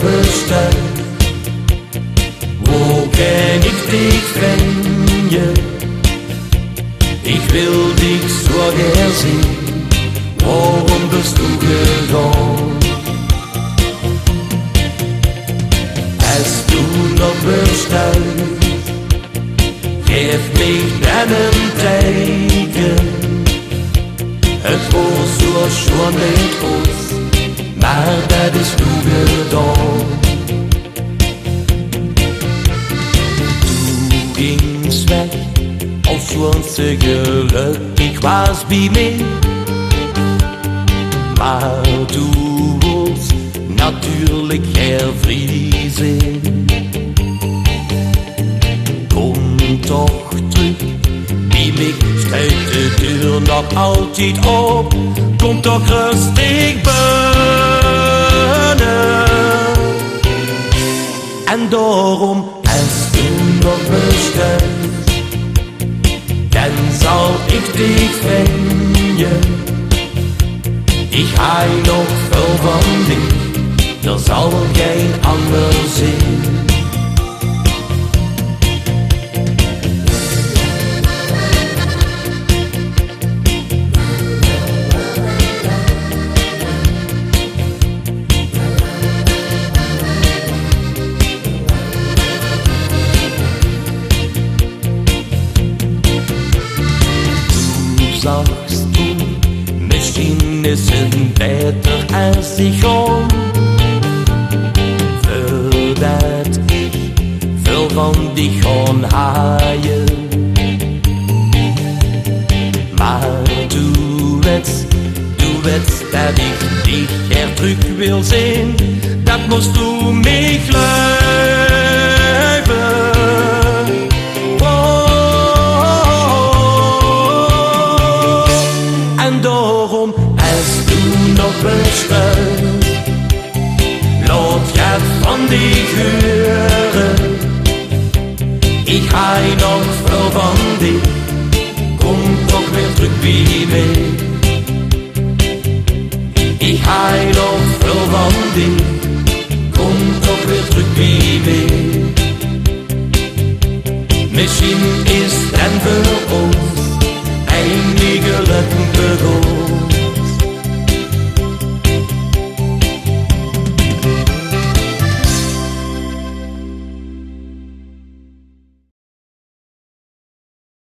besteld. Wo kann ich dich finden? Ich will dich so gern sehen. Warum bist du gegangen? Hast du noch bestellt? Geef mich deinen Teken. Het was so schon mit uns, maar dat is du gedaan. Du gingst weg, als uns gelukkig was bij mij. Maar du wolltest natuurlijk hervriezen. Kom toch terug, bij mij staat de deur nog altijd op. Kom toch rustig binnen. En daarom, als du nog bestelt, dan zal ik dich vinden. Ik ga nog veel van dich, er zal geen ander zijn. Sagst du, misschien is het beter als ik kom. Voordat ik veel van dich gaan haaien. Maar du wetst dat ik dich er terug wil zien. Dat moest du mich geloven. Daarom, als du nog bestelt, laat je van dich hören. Ik ga nog veel van dich, kom toch weer terug bij mij. Ik ga nog veel van dich, kom toch weer terug bij mij. Misschien is het dan voor ons